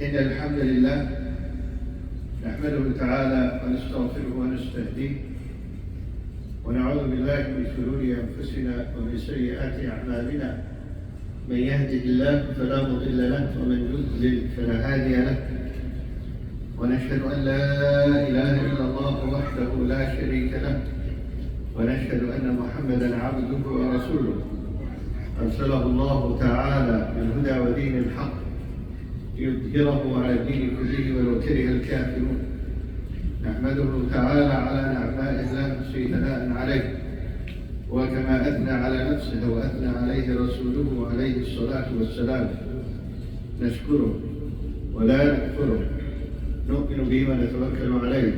إن الحمد لله نحمده تعالى ونستغفره ونستهديه ونعوذ بالله من شرور أنفسنا ومن سيئات أعمالنا. من يهده الله فلا مضل له ومن يضلل فلا هادي له، ونشهد أن لا إله إلا الله وحده لا شريك له، ونشهد أن محمدا عبده ورسوله أرسله الله تعالى بالهدى ودين الحق ليظهره على الدين كله ولو كره الكافرون. نحمده تعالى على نعمائه لا نحصي ثناء عليه، وكما أثنى على نفسه وأثنى عليه رسوله عليه الصلاة والسلام. نشكره ولا نكفره، نؤمن به ونتوكل عليه،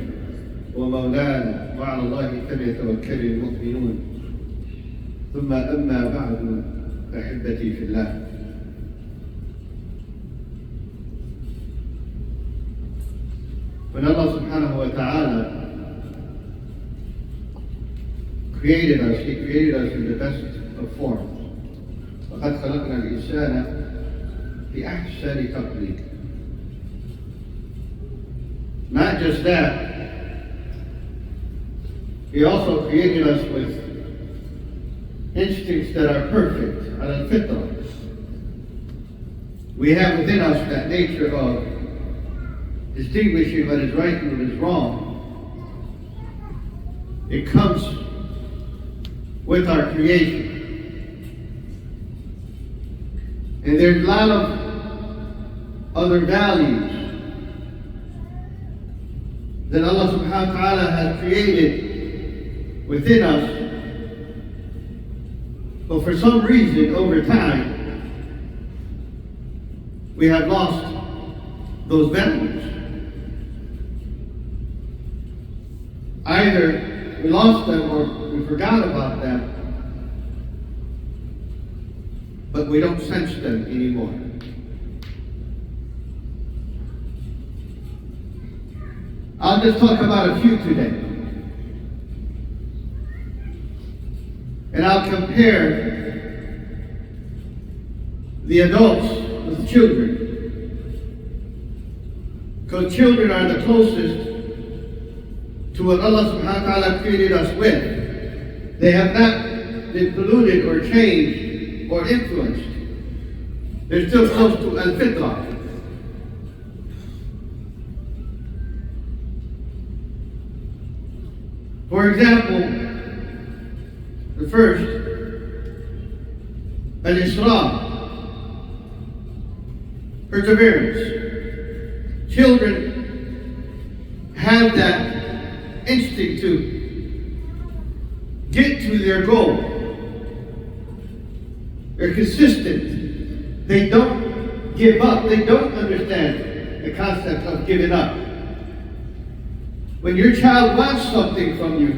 ومولانا وعلى الله فليتوكل المؤمنون. ثم أما بعد، أحبتي في الله، when Allah subhanahu wa ta'ala created us, He created us in the best of forms. وَقَدْ خَلَقْنَا الْإِنسَانَ بِأَحْسَنِ تَقْوِيمٍ. Not just that, He also created us with instincts that are perfect, al-fitra. We have within us that nature of distinguishing what is right and what is wrong. It comes with our creation. And there's a lot of other values that Allah subhanahu wa ta'ala has created within us. But for some reason, over time, we have lost those values. Either we lost them or we forgot about them, but we don't sense them anymore. I'll just talk about a few today. And I'll compare the adults with the children. Because children are the closest to what Allah subhanahu wa ta'ala created us with. They have not been polluted or changed or influenced. They're still close to al-fitra. For example, the first, al-isra, perseverance. Children have that instinct to get to their goal. They're consistent. They don't give up. They don't understand the concept of giving up. When your child wants something from you,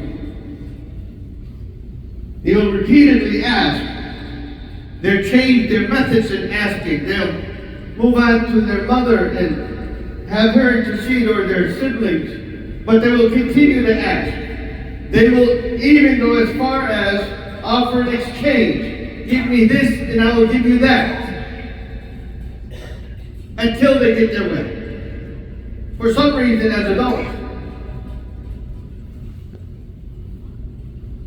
they will repeatedly ask. They'll change their methods in asking. They'll move on to their mother and have her intercede, or their siblings. But they will continue to ask. They will even go as far as offer an exchange. Give me this and I will give you that. Until they get their way. For some reason, as adults,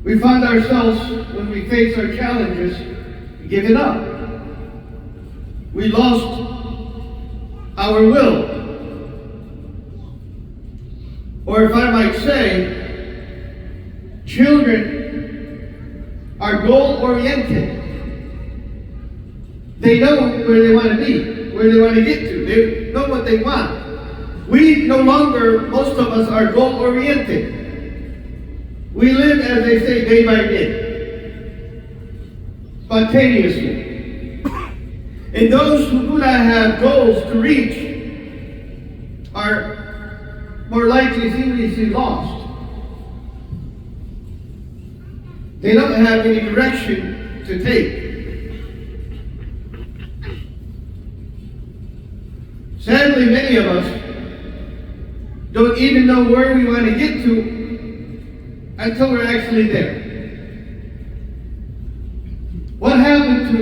we find ourselves, when we face our challenges, giving up. We lost our will. Or if I might say, children are goal-oriented. They know where they want to be, where they want to get to. They know what they want. We no longer, most of us, are goal-oriented. We live, as they say, day by day, spontaneously. And those who do not have goals to reach are more likely seriously lost. They don't have any direction to take. Sadly, many of us don't even know where we want to get to until we're actually there. What happened to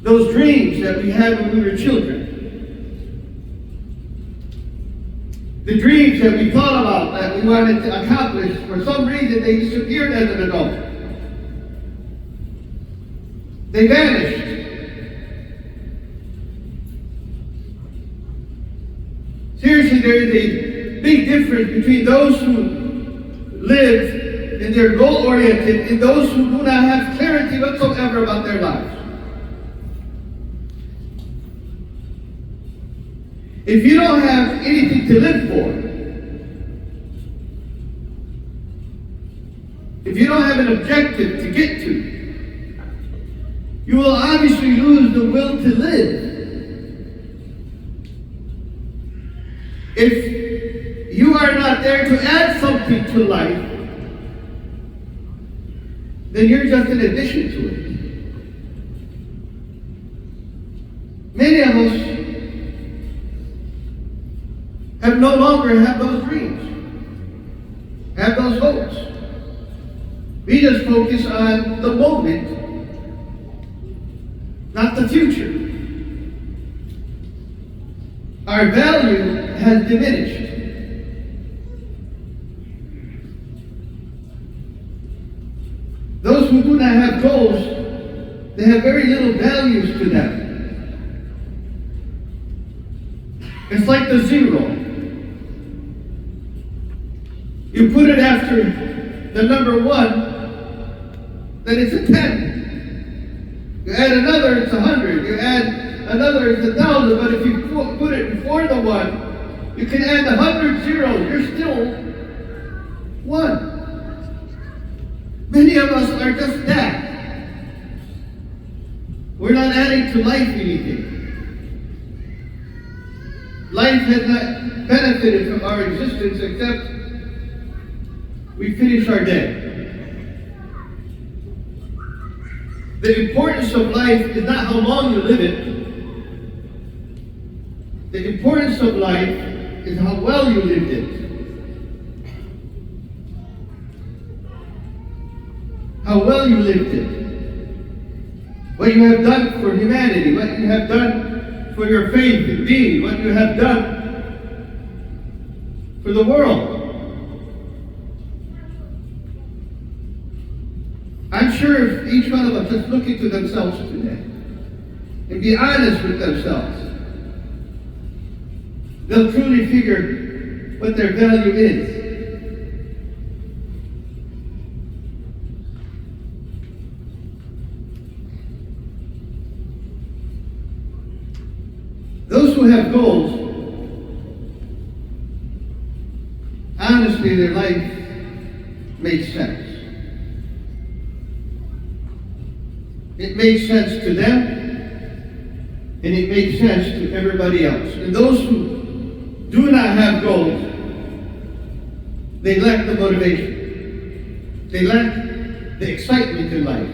those dreams that we had when we were children? The dreams that we thought about, that we wanted to accomplish, for some reason they disappeared as an adult. They vanished. Seriously, there is a big difference between those who live and they're goal-oriented and those who do not have clarity whatsoever about their lives. If you don't have anything to live for, if you don't have an objective to get to, you will obviously lose the will to live. If you are not there to add something to life, then you're just an addition to it. Many of us have no longer have those dreams, have those hopes. We just focus on the moment, not the future. Our value has diminished. Those who do not have goals, they have very little values to them. It's like the zero. You put it after the number 1, then it's a 10. You add another, it's 100. You add another, it's 1,000. But if you put it before the 1, you can add 100 zeros. You're still 1. Many of us are just that. We're not adding to life anything. Life has not benefited from our existence except we finish our day. The importance of life is not how long you live it. The importance of life is how well you lived it. How well you lived it. What you have done for humanity, what you have done for your faith and deed, what you have done for the world. I'm sure if each one of us just look into themselves today and be honest with themselves, they'll truly figure what their value is. Those who have goals, honestly, their life makes sense. It makes sense to them, and it makes sense to everybody else. And those who do not have goals, they lack the motivation. They lack the excitement in life.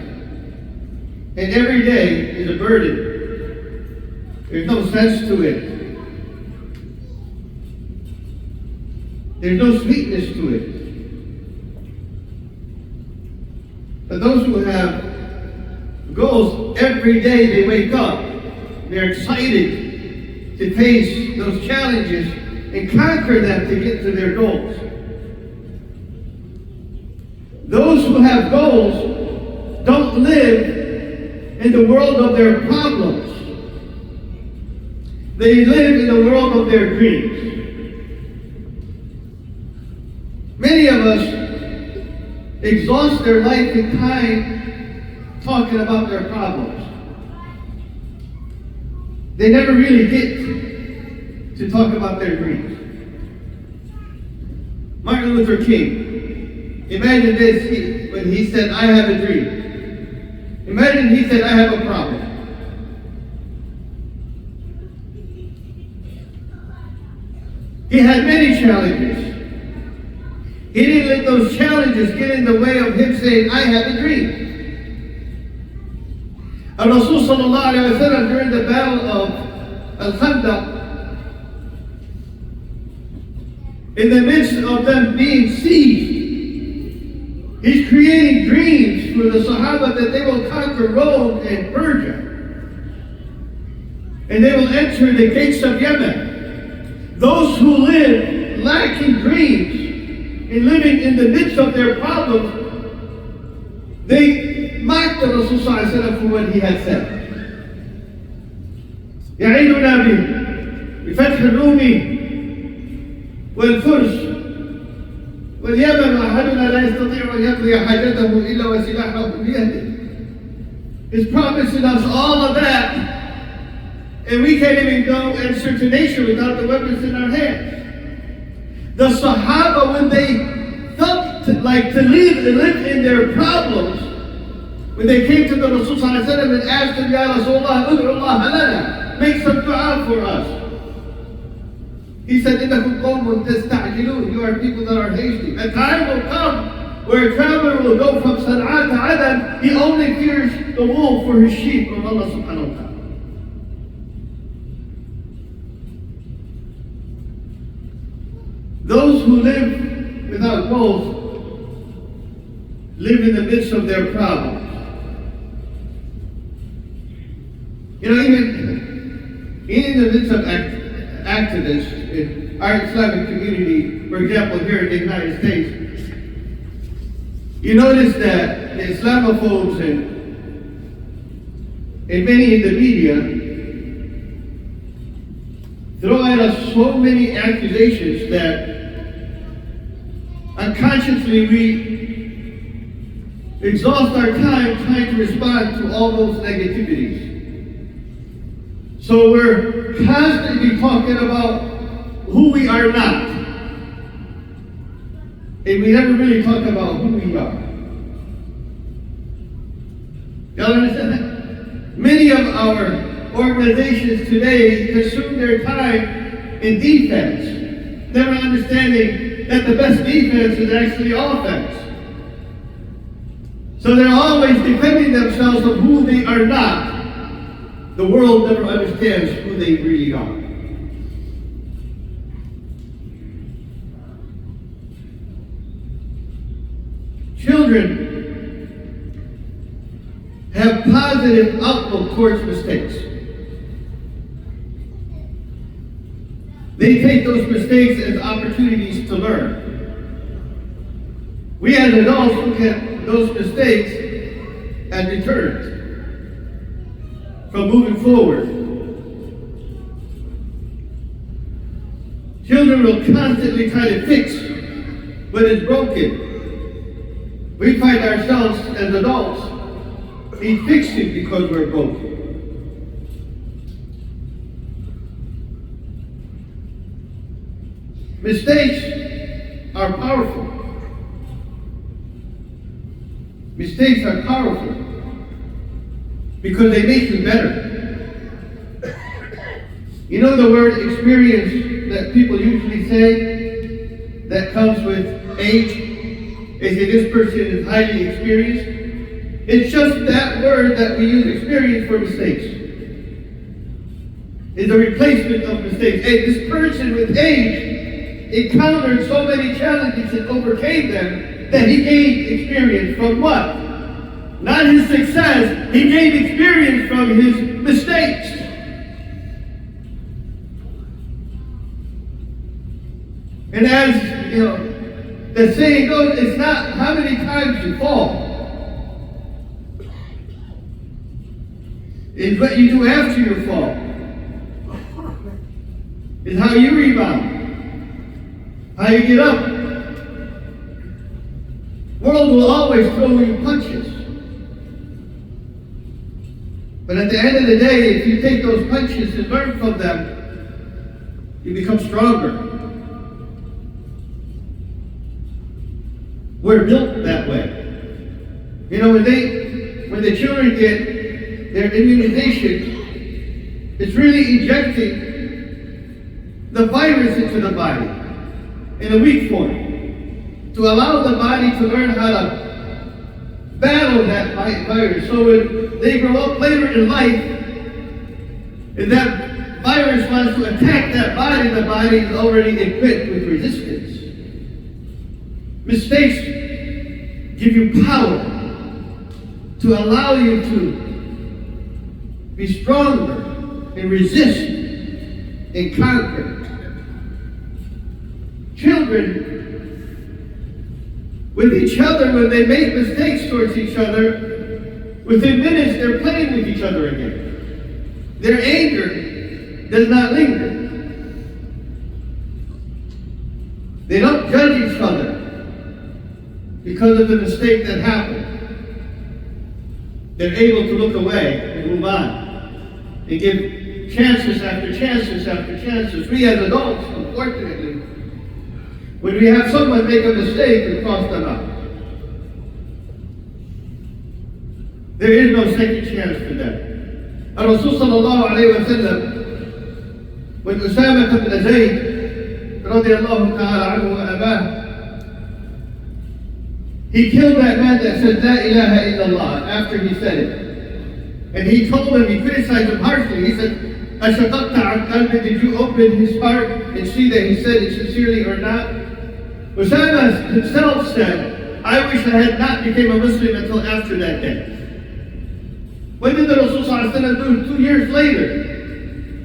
And every day is a burden. There's no sense to it. There's no sweetness to it. But those who have goals, every day they wake up, they're excited to face those challenges and conquer them to get to their goals. Those who have goals don't live in the world of their problems. They live in the world of their dreams. Many of us exhaust their life and time talking about their problems. They never really get to talk about their dreams. Martin Luther King, imagine this, when he said, I have a dream. Imagine he said, I have a problem. He had many challenges. He didn't let those challenges get in the way of him saying, I have a dream. Rasul sallallahu alayhi wa sallam, during the battle of Al-Khandaq, in the midst of them being sieged, he's creating dreams for the Sahaba that they will conquer Rome and Persia. And they will enter the gates of Yemen. Those who live lacking dreams, in living in the midst of their problems, they mocked the Rasul sallallahu alaihi wasallam for what he had said. يعيدنا بفتح الروم والفرس واليمن وأحدنا لا يستطيع أن يقضي حاجته إلا وسلاحه بيده. He's promising us all of that, and we can't even go answer to nation without the weapons in our hands. The Sahaba, when they felt like to live in their problems, when they came to the Rasul sallallahu alaihi wasallam and asked him, Ya Rasulullah, ud'u Allah lana, make some dua for us. He said, إِنَّكُمْ قَوْمٌ تَسْتَعْجِلُونَ. You are people that are hasty. A time will come where a traveler will go from Sana'a to Adan. He only fears the wolf for his sheep of Allah subhanahu wa ta'ala. Those who live without wolves live in the midst of their problems. You know, even in the midst of activists in our Islamic community, for example, here in the United States, you notice that the Islamophobes and many in the media throw at us so many accusations that unconsciously we exhaust our time trying to respond to all those negativities. So we're constantly talking about who we are not. And we never really talk about who we are. Y'all understand that? Many of our organizations today consume their time in defense, never understanding that the best defense is actually offense. So they're always defending themselves of who they are not. The world never understands who they really are. Children have positive outlook towards mistakes. They take those mistakes as opportunities to learn. We as adults look at those mistakes as deterrents from moving forward. Children will constantly try to fix what is broken. We find ourselves as adults being fixed because we're broken. Mistakes are powerful. Mistakes are powerful because they make you better. You know the word experience that people usually say that comes with age? They say this person is highly experienced. It's just that word that we use, experience, for mistakes. It's a replacement of mistakes. Hey, this person with age encountered so many challenges and overcame them that he gained experience from what? Not his success, he gained experience from his mistakes. And as you know, the saying goes, it's not how many times you fall. It's what you do after you fall. It's how you rebound. How you get up. World will always throw you punches. But at the end of the day, if you take those punches and learn from them, you become stronger. We're built that way. You know, when the children get their immunization, it's really injecting the virus into the body in a weak form to allow the body to learn how to battle that virus. So when they grow up later in life, and that virus wants to attack that body, the body is already equipped with resistance. Mistakes give you power to allow you to be stronger and resist and conquer. children with each other, when they make mistakes towards each other, within minutes they're playing with each other again. Their anger does not linger. They don't judge each other because of the mistake that happened. They're able to look away and move on. They give chances after chances after chances. We as adults, unfortunately, when we have someone make a mistake, we cross them out. There is no second chance for them. Rasul sallallahu alayhi wa sallam, when Usama ibn Zayd, radiallahu ta'ala anhu wa abah, he killed that man that said, La ilaha illallah, after he said it. And he told him, he criticized him harshly. He said, Ashaqaqta an qalbi, did you open his heart and see that he said it sincerely or not? Usama himself said, I wish I had not become a Muslim until after that day. What did the Rasul do 2 years later?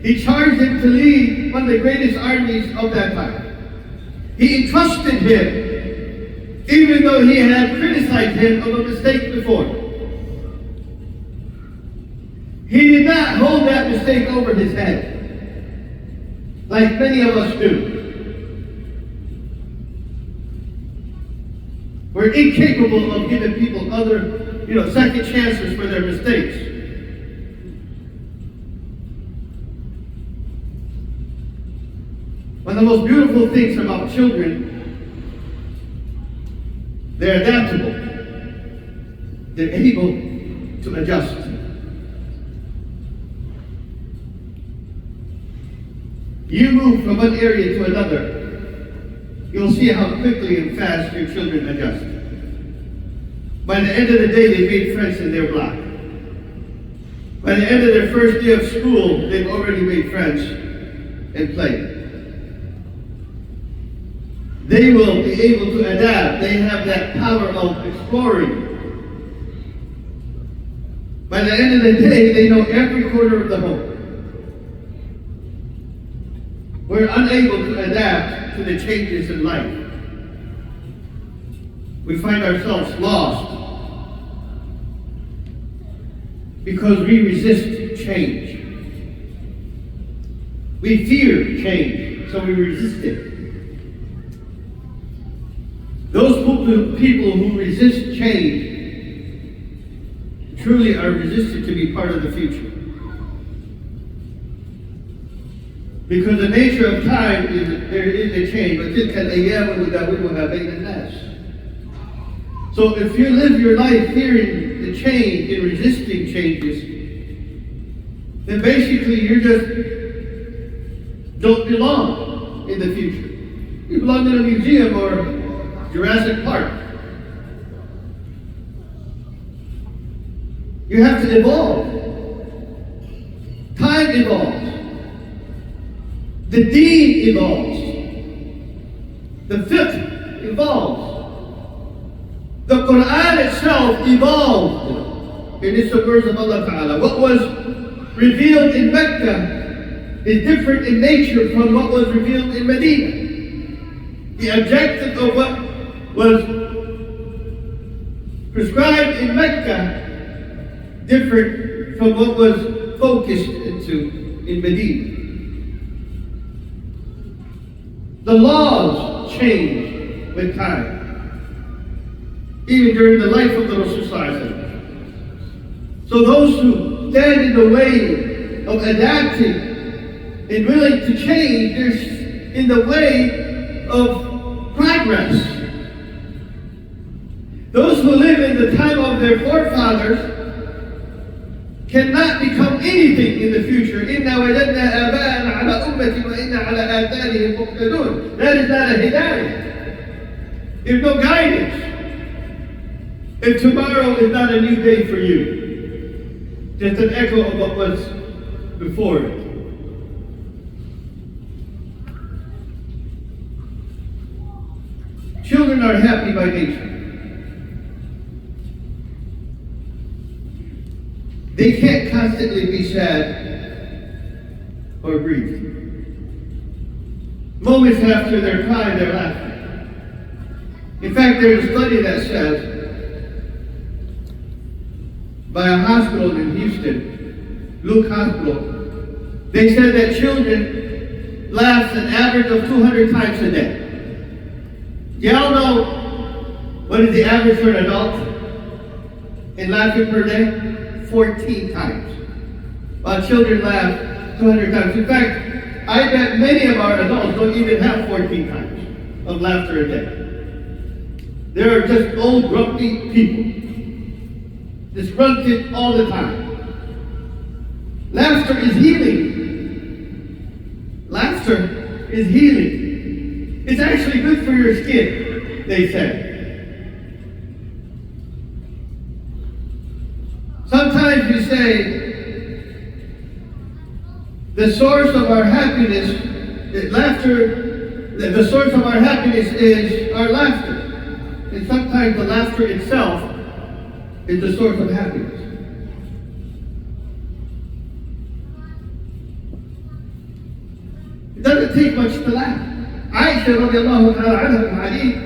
He charged him to lead one of the greatest armies of that time. He entrusted him, even though he had criticized him of a mistake before. He did not hold that mistake over his head, like many of us do. We're incapable of giving people other, second chances for their mistakes. One of the most beautiful things about children, they're adaptable. They're able to adjust. You move from one area to another, you'll see how quickly and fast your children adjust. By the end of the day, they've made friends in their block. By the end of their first day of school, they've already made friends and played. They will be able to adapt. They have that power of exploring. By the end of the day, they know every corner of the home. We're unable to adapt to the changes in life. We find ourselves lost because we resist change. We fear change, so we resist it. Those people who resist change truly are resisted to be part of the future. Because the nature of time is there is a change, but تلك الأيام نداولها بين الناس. So if you live your life fearing the change and resisting changes, then basically you just don't belong in the future. You belong in a museum or Jurassic Park. You have to evolve. Time evolves. The deen evolves. The fiqh evolves. The Quran itself evolved in its words of Allah Ta'ala. What was revealed in Mecca is different in nature from what was revealed in Medina. The objective of what was prescribed in Mecca different from what was focused into in Medina. The laws change with time, even during the life of the Rasul. So those who stand in the way of adapting and willing to change, they're in the way of progress. Those who live in the time of their forefathers cannot become anything in the future. إِنَّا وَجَدْنَا آبَاءَنَا عَلَى أُمَّةٍ وَإِنَّا عَلَى آثَارِهِمْ مُقْتَدُونَ. That is not a hidayah. There's no guidance. If tomorrow is not a new day for you, just an echo of what was before it. Children are happy by nature. They can't constantly be sad or grieved. moments after they're crying, they're laughing. In fact, there's a study that says by a hospital in Houston, Luke Hospital, they said that children laugh an average of 200 times a day. Y'all know what is the average for an adult in laughing per day? 14 times. While children laugh 200 times. In fact, I bet many of our adults don't even have 14 times of laughter a day. They're just old, grumpy people. Just grunted all the time. Laughter is healing. Laughter is healing. It's actually good for your skin, they say. Sometimes you say, the source of our happiness, the source of our happiness is our laughter. And sometimes the laughter itself is the source of happiness. It doesn't take much to laugh. Aisha radiallahu ta'ala anha from hadith,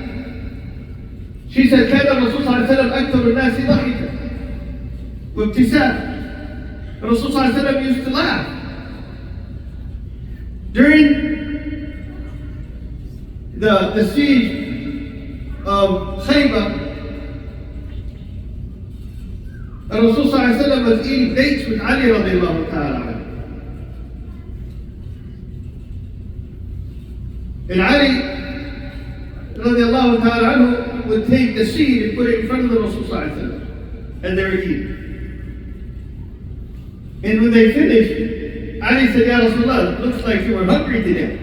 she said, كان الرسول صلى الله عليه وسلم أكثر الناس ضحكا وابتساما. The Rasul صلى الله عليه وسلم used to laugh. During the siege of Khaybar, the Rasul صلى الله عليه وسلم was eating dates with Ali radiallahu ta'ala anhu. And Ali radiallahu ta'ala anhu would take the seed and put it in front of the Rasul sallallahu alaihi wasallam, and they were eating. And when they finished, Ali said, Ya Rasulullah, looks like you were hungry today.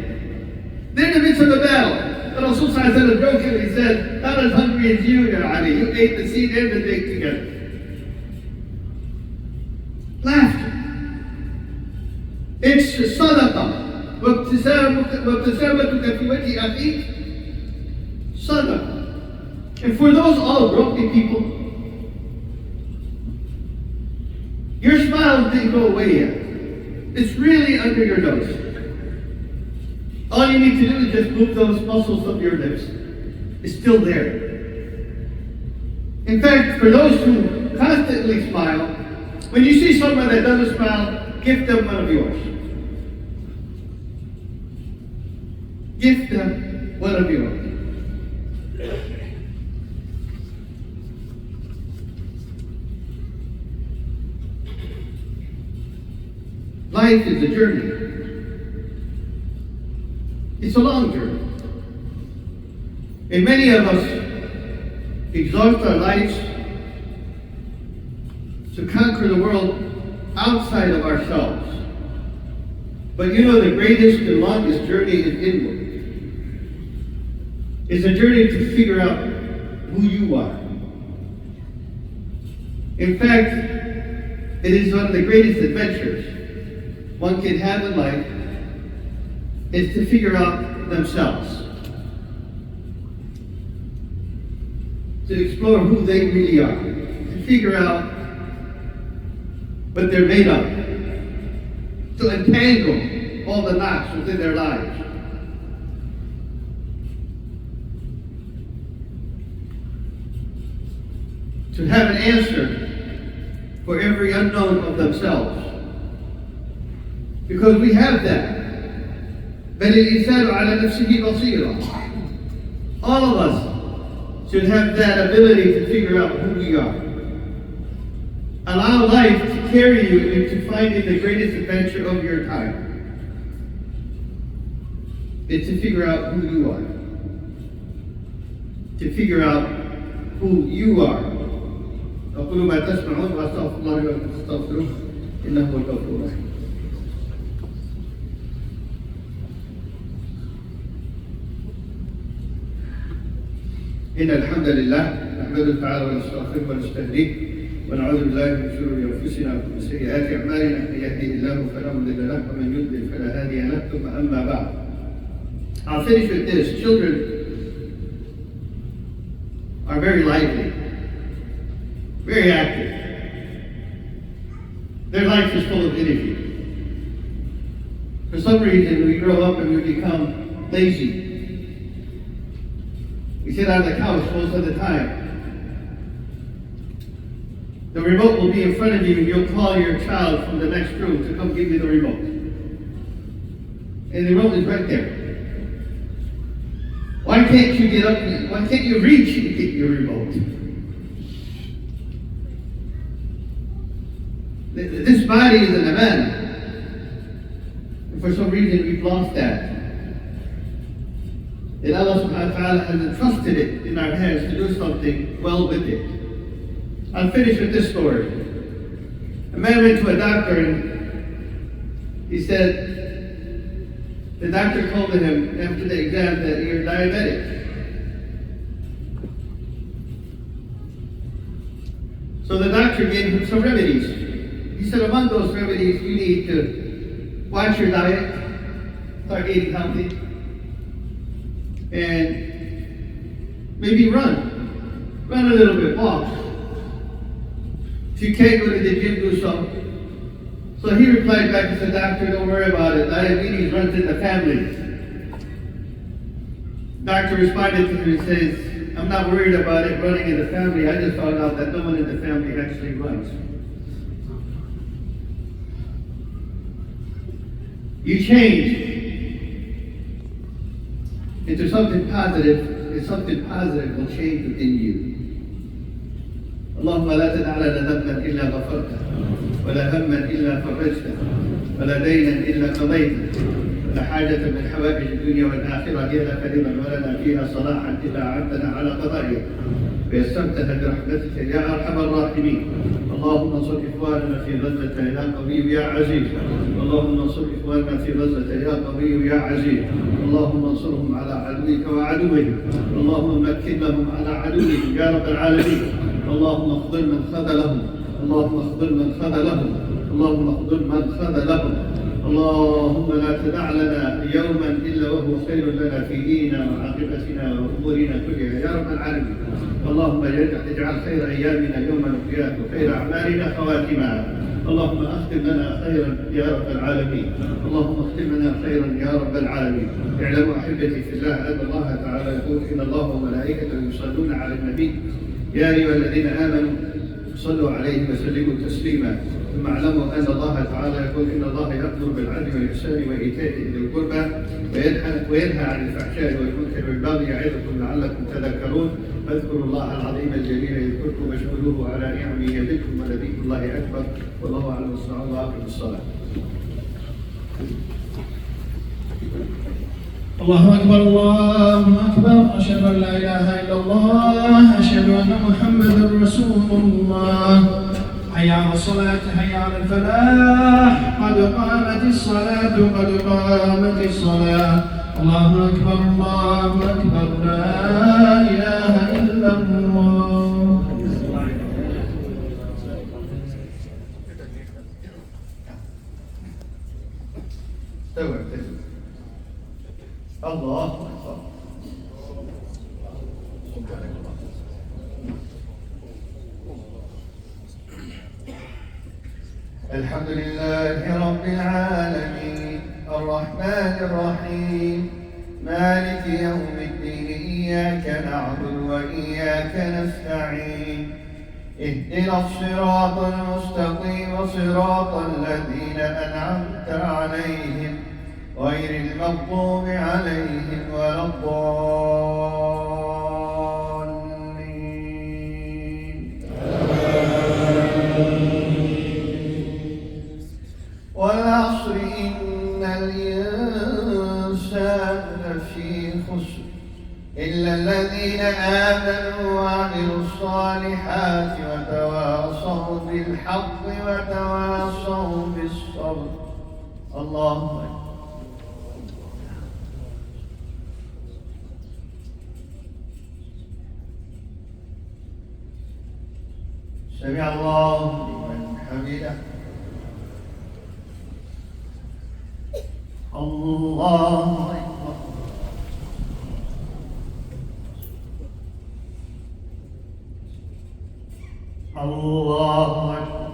Then in the midst of the battle, the Rasul sallallahu alaihi wasallam jokingly said, not as hungry as you, Ya Ali. You ate the seed and the date together. Laughter. It's sadaqah. وابتسامتك في وجه أخيك صدقة. And for those all grumpy people, your smile didn't go away yet. It's really under your nose. All you need to do is just move those muscles of your lips. It's still there. In fact, for those who constantly smile, when you see someone that doesn't smile, give them one of yours. Give them one of yours. Life is a journey. It's a long journey. And many of us exhaust our lives to conquer the world outside of ourselves. But you know, the greatest and longest journey is inward. It's a journey to figure out who you are. In fact, it is one of the greatest adventures one can have in life is to figure out themselves. To explore who they really are. To figure out what they're made of. To untangle all the knots within their lives. To have an answer for every unknown of themselves. Because we have that. بل الإنسان على نفسه بصيرة. All of us should have that ability to figure out who we are. Allow life to carry you into finding the greatest adventure of your time. It's to figure out who you are. To figure out who you are. أقول ما تسمعون وأستغفر الله لكم فاستغفروه إنه هو الغفور الرحيم. إن الحمد لله نحمده تعالى ونستغفره ونستهديه ونعوذ بالله من شرور أنفسنا ومن سيئات أعمالنا من يهده الله فلا مضل له ومن يضلل فلا هادي له ثم أما بعد. I'll finish with this. Children are very lively, very active. Their life is full of energy. For some reason, we grow up and we become lazy. We sit on the couch most of the time. The remote will be in front of you and you'll call your child from the next room to come give you the remote. And the remote is right there. Why can't you get up? Why can't you reach and get your remote? This body is an amana. And for some reason we've lost that. And Allah subhanahu wa ta'ala has entrusted it in our hands to do something well with it. I'll finish with this story. A man went to a doctor and he said, the doctor told him after the exam that you're diabetic. So the doctor gave him some remedies. He said among those remedies you need to watch your diet, start eating healthy, and maybe run a little bit, walk. If you can't go to the gym, do so. So he replied back and said, doctor, don't worry about it. Diabetes runs in the family. Doctor responded to him and says, I'm not worried about it running in the family. I just found out that no one in the family actually runs. You change into something positive, and something positive will change within you. اللهم لا تدع لنا ذنبا الا غفرته ولا هما الا فرجته ولا دينا الا قضيته ولا حاجه من حوائج الدنيا والاخره هي لك رضا ولنا فيها صلاحا الا اعدنا على قضائها ويسرتها برحمتك يا ارحم الراحمين. اللهم انصر اخواننا في غزه يا قوي يا عزيز. اللهم انصر اخواننا في غزه يا قوي يا عزيز. اللهم انصرهم على عدوك وعدوهم. اللهم مكن لهم على عدوهم يا رب العالمين. اللهم اخذل من خذلهم. اللهم اخذل من خذلهم. اللهم اخذل من خذلهم. اللهم لا تدع لنا يوما الا وهو خير لنا في ديننا وعاقبتنا وامورنا كلها يا رب العالمين. اللهم اجعل خير ايامنا يوم نلقاك وخير اعمالنا خواتمها. اللهم اختم لنا خيرا يا رب العالمين. اللهم اختم لنا خيرا يا رب العالمين. اعلموا احبتي في الله ان الله تعالى يقول ان الله وملائكته يصلون على النبي يا ايها الذين امنوا صلوا عليه وسلموا تسليما. ثم اعلموا ان الله تعالى يقول ان الله يامر بالعدل والاحسان وايتاء ذي القربى وينهى عن الفحشاء والمنكر والبغي يعظكم لعلكم تذكرون. فاذكروا الله العظيم الجليل يذكركم واشكروه على نعمه يزدكم ولذكر الله اكبر. والله اعلم بالصواب واقم الصلاه. الله أكبر الله أكبر. أشهد أن لا إله إلا الله. أشهد أن محمدا رسول الله. حي على الصلاة حي على الفلاح. قد قامت الصلاة قد قامت الصلاة. الله أكبر الله أكبر. لا إله إلا الله. الله أكبر. الحمد لله رب العالمين الرحمن الرحيم مالك يوم الدين إياك نعبد وإياك نستعين اهدنا الصراط المستقيم صراط الذين أنعمت عليهم غير المغضوب عليهم ولا الضالين. والعصر إن الإنسان لفي خسر إلا الذين آمنوا وعملوا الصالحات وتواصوا بالحق وتواصوا بالصبر. الله أكبر. سمع الله لمن حمده. الله أكبر. الله أكبر.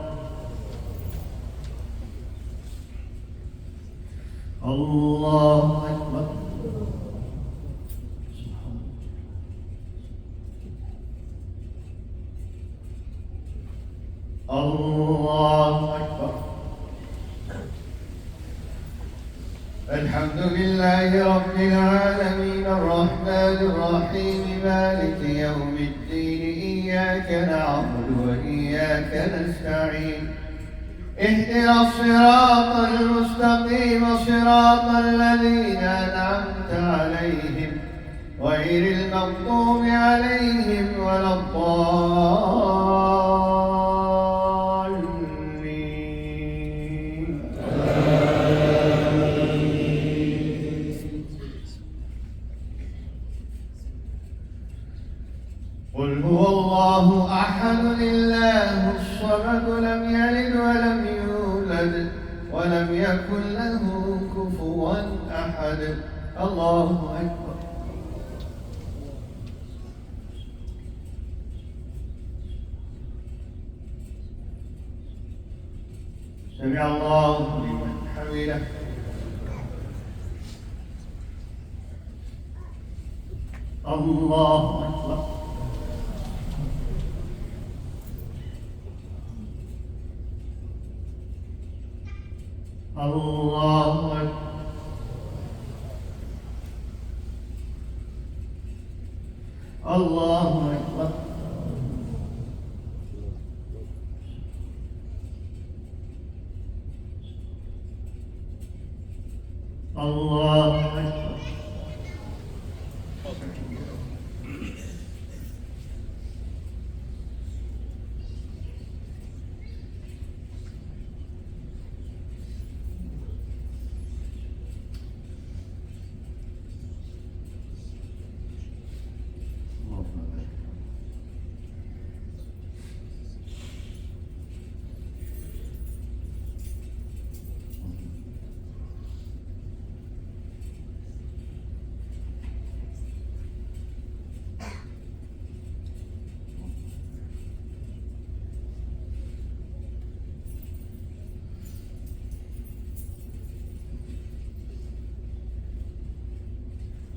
الله أكبر. الله أكبر. الحمد لله رب العالمين الرحمن الرحيم مالك يوم الدين إياك نعبد وإياك نستعين اهدنا الصراط المستقيم صراط الذين أنعمت عليهم غير المغضوب عليهم ولا الضالين. قل هو الله أحد الله الصمد لم يلد ولم يولد ولم يكن له كفوا أحد. الله أكبر. سمع الله لمن حمده. الله أكبر. الله أكبر. الله أكبر. الله أكبر.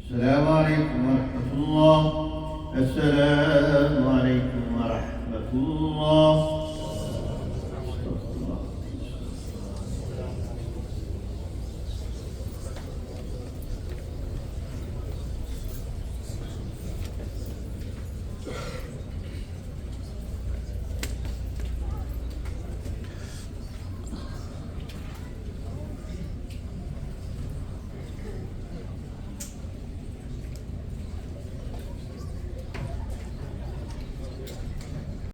السلام عليكم ورحمة الله. السلام عليكم ورحمة الله.